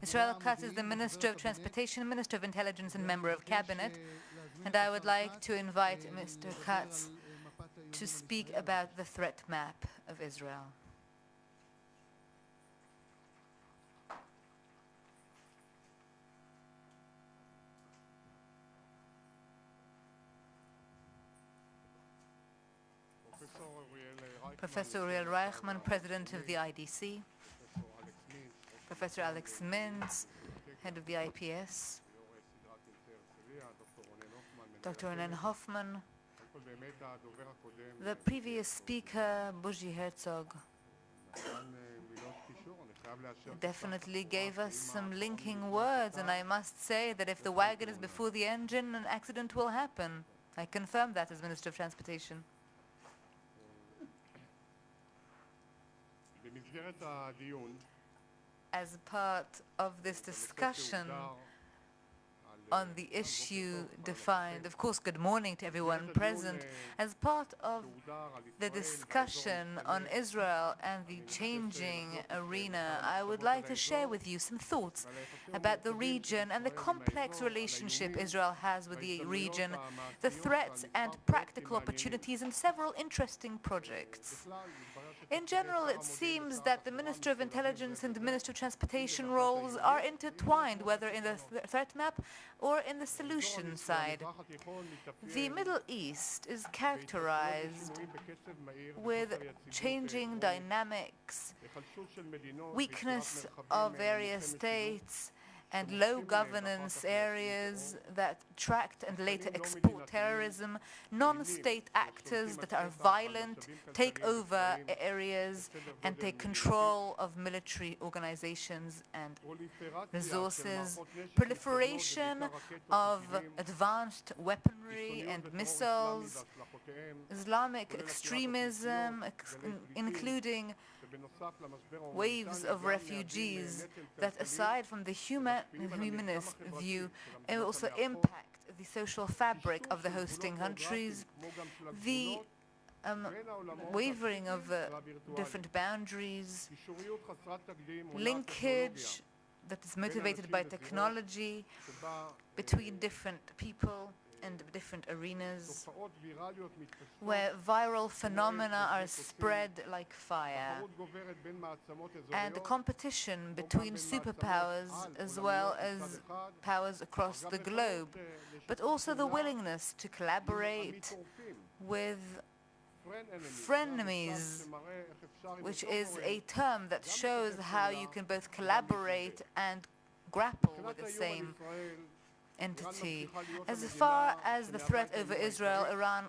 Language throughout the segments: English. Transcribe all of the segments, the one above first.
Yisrael Katz is the Minister of Transportation, Minister of Intelligence, and Member of Cabinet. And I would like to invite Mr. Katz to speak about the threat map of Israel. Professor Uriel Reichman, President of the IDC, Professor Alex Mintz, Head of the IPS, Dr. Ronen Hoffman, the previous speaker, Buzzi Herzog, definitely gave us some linking words, and I must say that if the wagon is before the engine, an accident will happen. I confirm that as Minister of Transportation. As part of this discussion on the issue defined, of course, good morning to everyone present. As part of the discussion on Israel and the changing arena, I would like to share with you some thoughts about the region and the complex relationship Israel has with the region, the threats and practical opportunities, and several interesting projects. In general, it seems that the Minister of Intelligence and the Minister of Transportation roles are intertwined, whether in the threat map or in the solution side. The Middle East is characterized with changing dynamics, weakness of various states, and low governance areas that attract and later export terrorism, non-state actors that are violent, take over areas and take control of military organizations and resources, proliferation of advanced weaponry and missiles, Islamic extremism, including waves of refugees that, aside from the humanist view, also impact the social fabric of the hosting countries, the wavering of different boundaries, linkage that is motivated by technology between different people and different arenas, where viral phenomena are spread like fire, and the competition between superpowers as well as powers across the globe, but also the willingness to collaborate with frenemies, which is a term that shows how you can both collaborate and grapple with the same entity. As far as the threat over Israel, Iran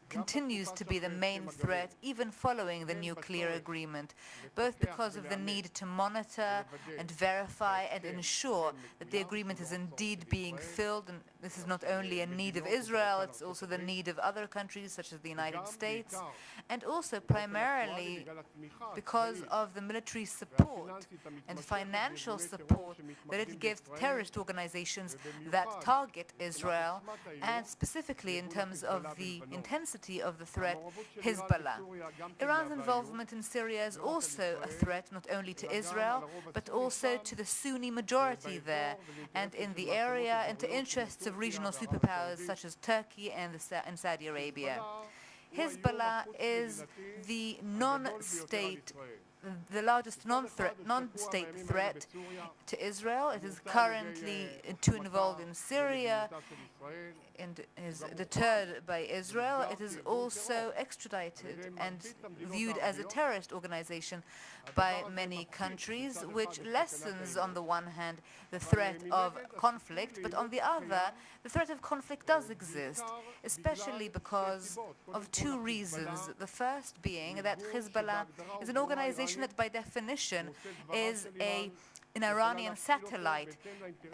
continues to be the main threat, even following the nuclear agreement, both because of the need to monitor and verify and ensure that the agreement is indeed being filled. And this is not only a need of Israel, it's also the need of other countries such as the United States, and also primarily because of the military support and financial support that it gives to terrorist organizations that target Israel, and specifically in terms of the intensity of the threat, Hezbollah. Iran's involvement in Syria is also a threat not only to Israel, but also to the Sunni majority there, and in the area, and to interests of regional superpowers such as Turkey and Saudi Arabia. Hezbollah is the largest non-state threat to Israel. It is currently too involved in Syria and is deterred by Israel. It is also extradited and viewed as a terrorist organization by many countries, which lessens, on the one hand, the threat of conflict, but on the other, the threat of conflict does exist, especially because of two reasons. The first being that Hezbollah is an organization that by definition is an Iranian satellite,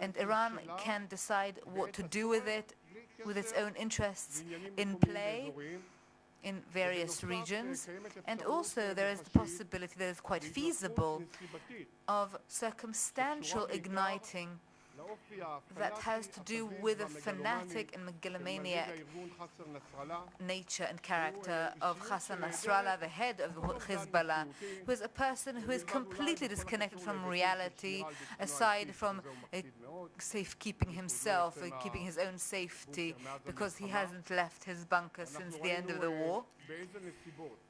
and Iran can decide what to do with it, with its own interests in play in various regions. And also there is the possibility that is quite feasible of circumstantial igniting that has to do with the fanatic and megalomaniac nature and character of Hassan Nasrallah, the head of Hezbollah, who is a person who is completely disconnected from reality, aside from safekeeping himself, keeping his own safety, because he hasn't left his bunker since the end of the war.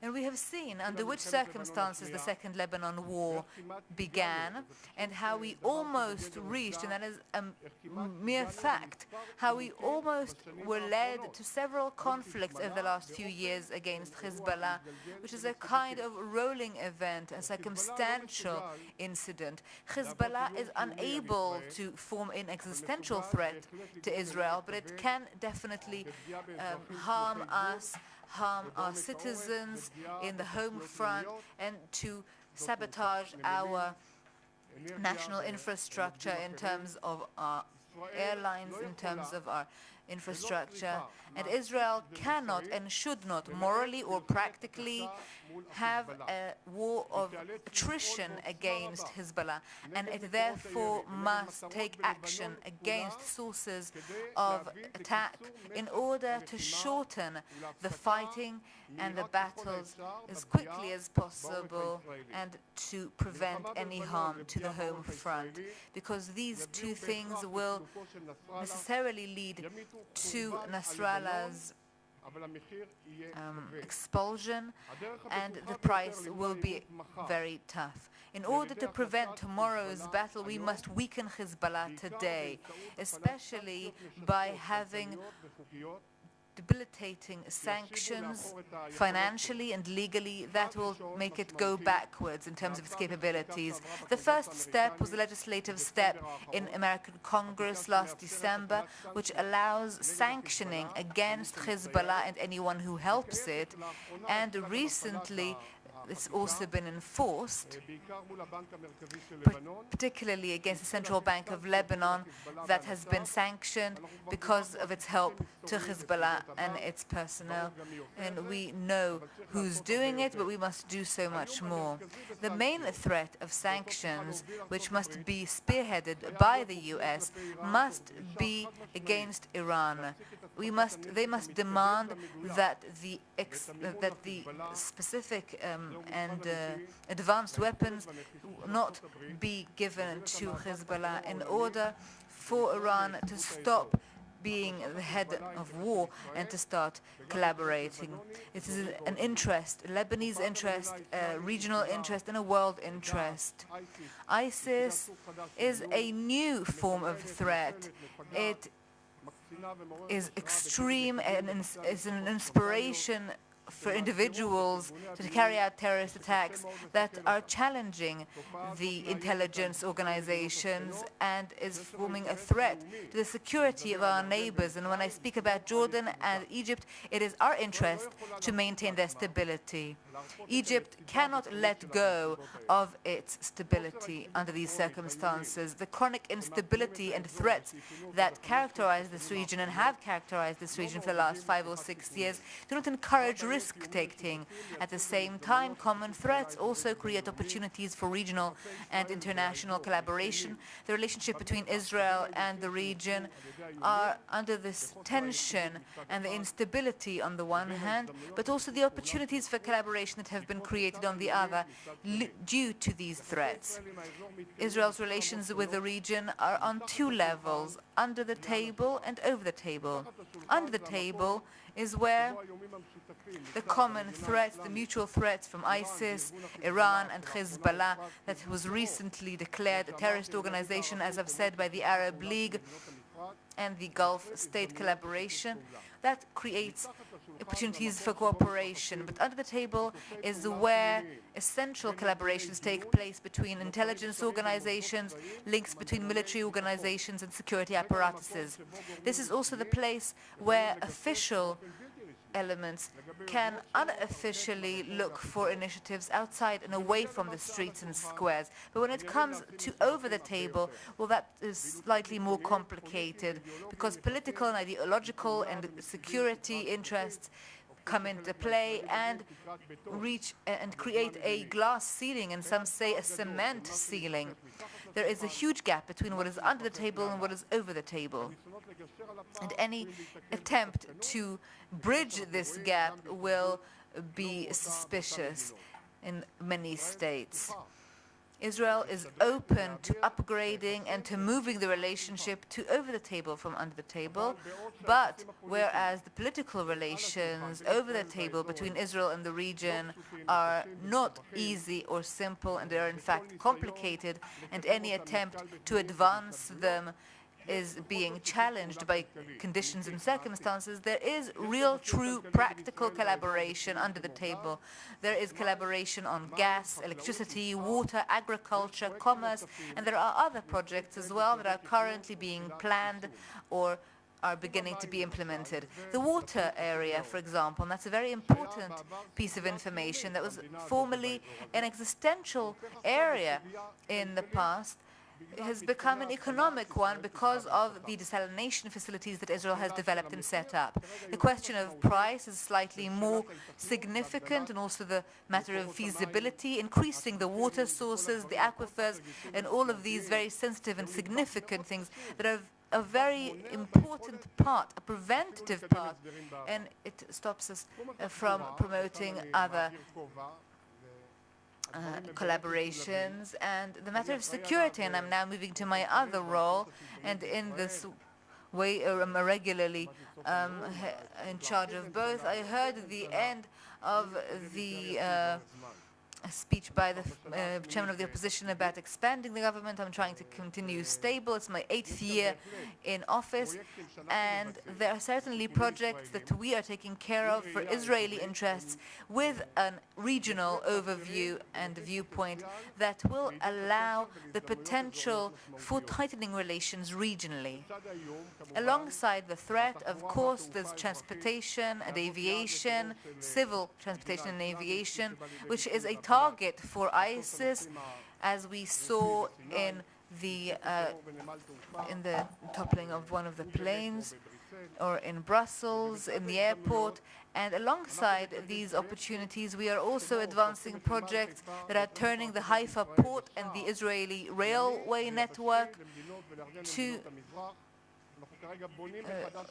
And we have seen under which circumstances the Second Lebanon War began, and how we almost reached, and that is a mere fact, how we almost were led to several conflicts over the last few years against Hezbollah, which is a kind of rolling event, a circumstantial incident. Hezbollah is unable to form an existential threat to Israel, but it can definitely harm us, harm our citizens in the home front, and to sabotage our national infrastructure in terms of our airlines, in terms of our infrastructure. And Israel cannot and should not, morally or practically, have a war of attrition against Hezbollah, and it therefore must take action against sources of attack in order to shorten the fighting and the battles as quickly as possible, and to prevent any harm to the home front, because these two things will necessarily lead to Nasrallah's expulsion, and the price will be very tough. In order to prevent tomorrow's battle, we must weaken Hezbollah today, especially by having debilitating sanctions financially and legally that will make it go backwards in terms of its capabilities. The first step was the legislative step in American Congress last December, which allows sanctioning against Hezbollah and anyone who helps it, and recently it's also been enforced, particularly against the Central Bank of Lebanon, that has been sanctioned because of its help to Hezbollah and its personnel. And we know who's doing it, but we must do so much more. The main threat of sanctions, which must be spearheaded by the US, must be against Iran. They must demand that the specific and advanced weapons not be given to Hezbollah in order for Iran to stop being the head of war and to start collaborating. It is an interest, a Lebanese interest, a regional interest, and a world interest. ISIS is a new form of threat. It is extreme and is an inspiration for individuals to carry out terrorist attacks that are challenging the intelligence organizations and is forming a threat to the security of our neighbors. And when I speak about Jordan and Egypt, it is our interest to maintain their stability. Egypt cannot let go of its stability under these circumstances. The chronic instability and threats that characterize this region and have characterized this region for the last 5 or 6 years do not encourage risk-taking. At the same time, common threats also create opportunities for regional and international collaboration. The relationship between Israel and the region are under this tension and the instability on the one hand, but also the opportunities for collaboration that have been created on the other due to these threats. Israel's relations with the region are on two levels, under the table and over the table. Under the table is where the common threats, the mutual threats from ISIS, Iran and Hezbollah that was recently declared a terrorist organization, as I've said, by the Arab League and the Gulf State collaboration, that creates opportunities for cooperation. But under the table is where essential collaborations take place between intelligence organizations, links between military organizations and security apparatuses. This is also the place where official elements can unofficially look for initiatives outside and away from the streets and squares. But when it comes to over the table, well, that is slightly more complicated, because political and ideological and security interests come into play and reach and create a glass ceiling, and some say a cement ceiling. there is a huge gap between what is under the table and what is over the table. And any attempt to bridge this gap will be suspicious in many states. Israel is open to upgrading and to moving the relationship to over the table from under the table, but whereas the political relations over the table between Israel and the region are not easy or simple, and they are in fact complicated, and any attempt to advance them is being challenged by conditions and circumstances, there is real, true, practical collaboration under the table. There is collaboration on gas, electricity, water, agriculture, commerce, and there are other projects as well that are currently being planned or are beginning to be implemented. The water area, for example, and that's a very important piece of information that was formerly an existential area in the past, has become an economic one because of the desalination facilities that Israel has developed and set up. The question of price is slightly more significant, and also the matter of feasibility, increasing the water sources, the aquifers, and all of these very sensitive and significant things that are a very important part, a preventative part, and it stops us from promoting other collaborations. And the matter of security, and I'm now moving to my other role, and in this way I'm regularly in charge of both. I heard the end of the speech by the chairman of the opposition about expanding the government. I'm trying to continue stable. It's my 8th year in office, and there are certainly projects that we are taking care of for Israeli interests with a regional overview and viewpoint that will allow the potential for tightening relations regionally. Alongside the threat, of course, there's transportation and aviation, civil transportation and aviation, which is a target for ISIS, as we saw in the toppling of one of the planes, or in Brussels, in the airport. And alongside these opportunities, we are also advancing projects that are turning the Haifa port and the Israeli railway network to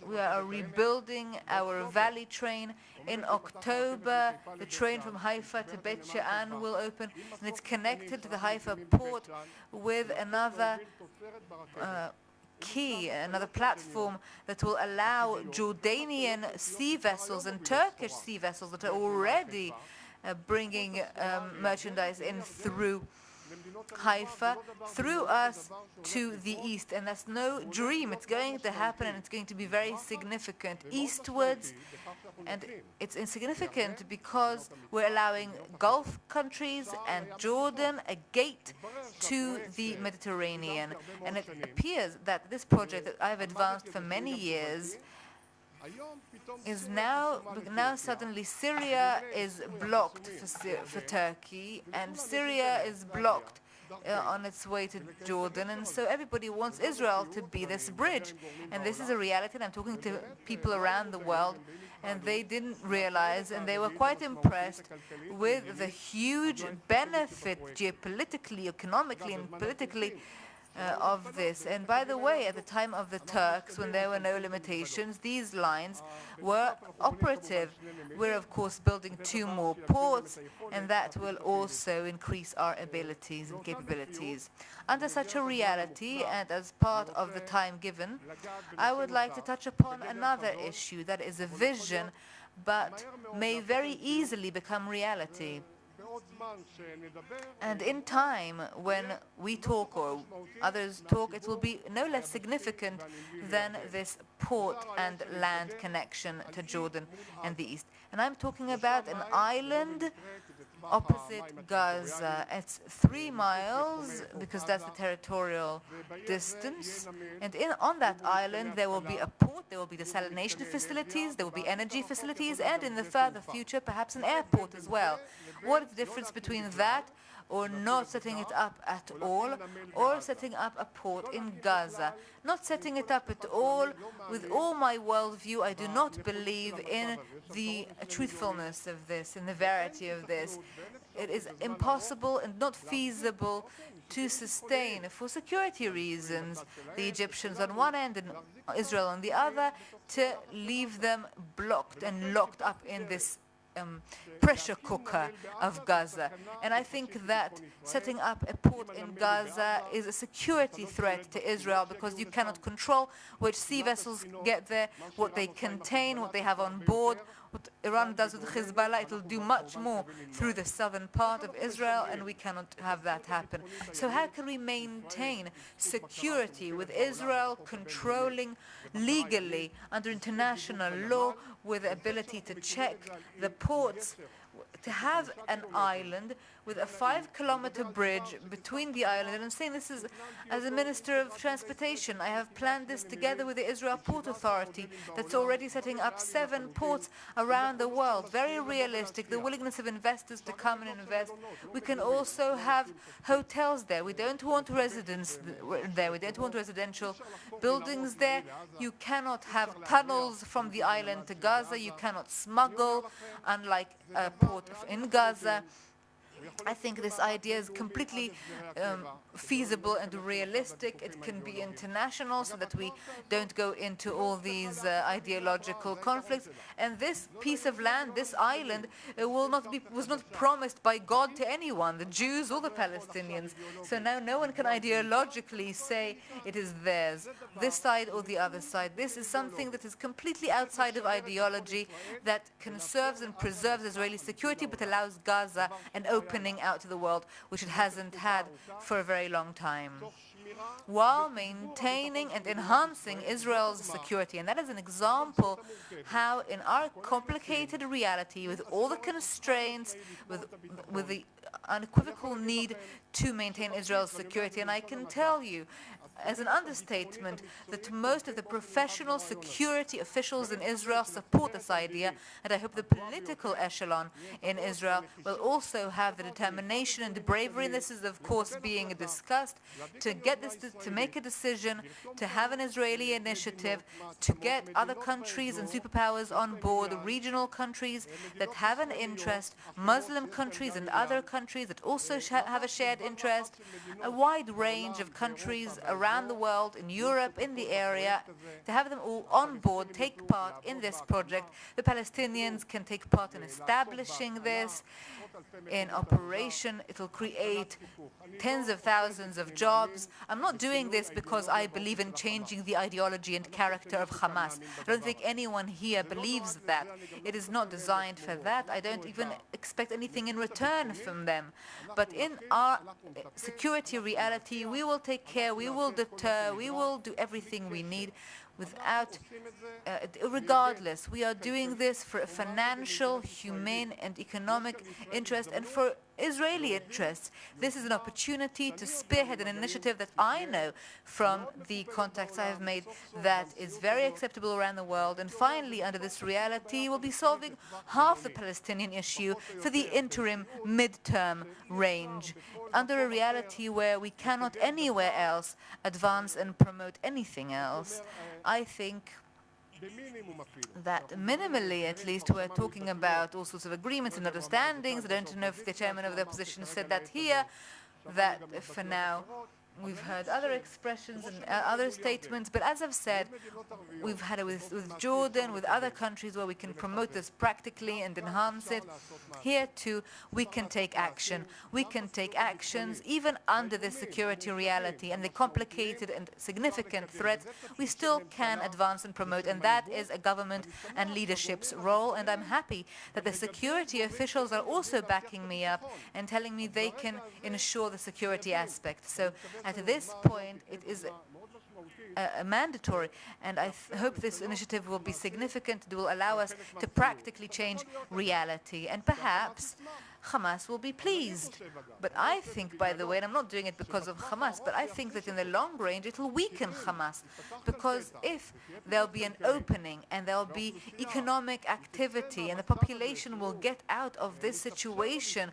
we are rebuilding our valley train. In October, the train from Haifa to Bet She'an will open, and it's connected to the Haifa port with another another platform that will allow Jordanian sea vessels and Turkish sea vessels that are already bringing merchandise in through Haifa, through us to the east. And that's no dream. It's going to happen, and it's going to be very significant eastwards. And it's insignificant because we're allowing Gulf countries and Jordan a gate to the Mediterranean. And it appears that this project that I've advanced for many years is now suddenly Syria is blocked for Turkey, and Syria is blocked on its way to Jordan, and so everybody wants Israel to be this bridge. And this is a reality, and I'm talking to people around the world, and they didn't realize, and they were quite impressed with the huge benefit geopolitically, economically, and politically of this. And by the way, at the time of the Turks, when there were no limitations, these lines were operative. We're of course building 2 more ports, and that will also increase our abilities and capabilities. Under such a reality, and as part of the time given, I would like to touch upon another issue that is a vision but may very easily become reality. And in time, when we talk or others talk, it will be no less significant than this port and land connection to Jordan and the east. And I'm talking about an island opposite Gaza. It's 3 miles, because that's the territorial distance. And on that island, there will be a port, there will be desalination facilities, there will be energy facilities, and in the further future, perhaps an airport as well. What is the difference between that or not setting it up at all, or setting up a port in Gaza? Not setting it up at all. With all my worldview, I do not believe in the truthfulness of this, in the verity of this. it is impossible and not feasible to sustain, for security reasons, the Egyptians on one end and Israel on the other, to leave them blocked and locked up in this pressure cooker of Gaza. And I think that setting up a port in Gaza is a security threat to Israel, because you cannot control which sea vessels get there, what they contain, what they have on board. What Iran does with Hezbollah, it will do much more through the southern part of Israel, and we cannot have that happen. So how can we maintain security with Israel controlling legally under international law, with the ability to check the ports, to have an island with a 5-kilometer bridge between the island? And I'm saying this is, as a Minister of Transportation, I have planned this together with the Israel Port Authority that's already setting up 7 ports around the world. Very realistic, the willingness of investors to come and invest. We can also have hotels there. We don't want residents there. We don't want residential buildings there. You cannot have tunnels from the island to Gaza. You cannot smuggle, unlike a port in Gaza. I think this idea is completely feasible and realistic. It can be international, so that we don't go into all these ideological conflicts. And this piece of land, this island, was not promised by God to anyone, the Jews or the Palestinians. So now no one can ideologically say it is theirs, this side or the other side. This is something that is completely outside of ideology, that conserves and preserves Israeli security, but allows Gaza an opening out to the world, which it hasn't had for a very long time, while maintaining and enhancing Israel's security. And that is an example how, in our complicated reality, with all the constraints, with the unequivocal need to maintain Israel's security, and I can tell you, as an understatement, that most of the professional security officials in Israel support this idea, and I hope the political echelon in Israel will also have the determination and the bravery, and this is of course being discussed, to get this, to make a decision, to have an Israeli initiative, to get other countries and superpowers on board, regional countries that have an interest, Muslim countries and other countries that also have a shared interest, a wide range of countries around the world, in Europe, in the area, to have them all on board, take part in this project. The Palestinians can take part in establishing this in operation. It will create tens of thousands of jobs. I'm not doing this because I believe in changing the ideology and character of Hamas. I don't think anyone here believes that. It is not designed for that. I don't even expect anything in return from them. But in our security reality, we will take care, we will deter, we will do everything we need without, regardless. We are doing this for a financial, humane, and economic interest, and for Israeli interests. This is an opportunity to spearhead an initiative that I know from the contacts I have made that is very acceptable around the world. And finally, under this reality, we'll be solving half the Palestinian issue for the interim mid-term range, under a reality where we cannot anywhere else advance and promote anything else. I think that minimally, at least, we're talking about all sorts of agreements and understandings. I don't know if the chairman of the opposition said that here, that for now we've heard other expressions and other statements, but as I've said, we've had it with Jordan, with other countries where we can promote this practically and enhance it. Here too, we can take action. We can take actions even under this security reality and the complicated and significant threats. We still can advance and promote, and that is a government and leadership's role. And I'm happy that the security officials are also backing me up and telling me they can ensure the security aspect. So at this point, it is mandatory, and I hope this initiative will be significant. It will allow us to practically change reality, and perhaps Hamas will be pleased. But I think, by the way, and I'm not doing it because of Hamas, but I think that in the long range it will weaken Hamas, because if there'll be an opening and there'll be economic activity and the population will get out of this situation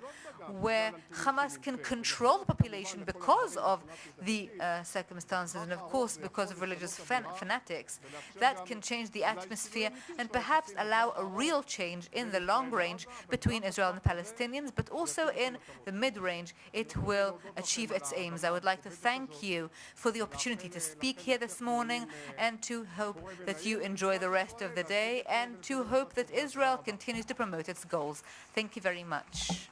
where Hamas can control the population because of the circumstances and, of course, because of religious fanatics, that can change the atmosphere and perhaps allow a real change in the long range between Israel and the Palestinians. Palestinians, but also in the mid-range, it will achieve its aims. I would like to thank you for the opportunity to speak here this morning, and to hope that you enjoy the rest of the day, and to hope that Israel continues to promote its goals. Thank you very much.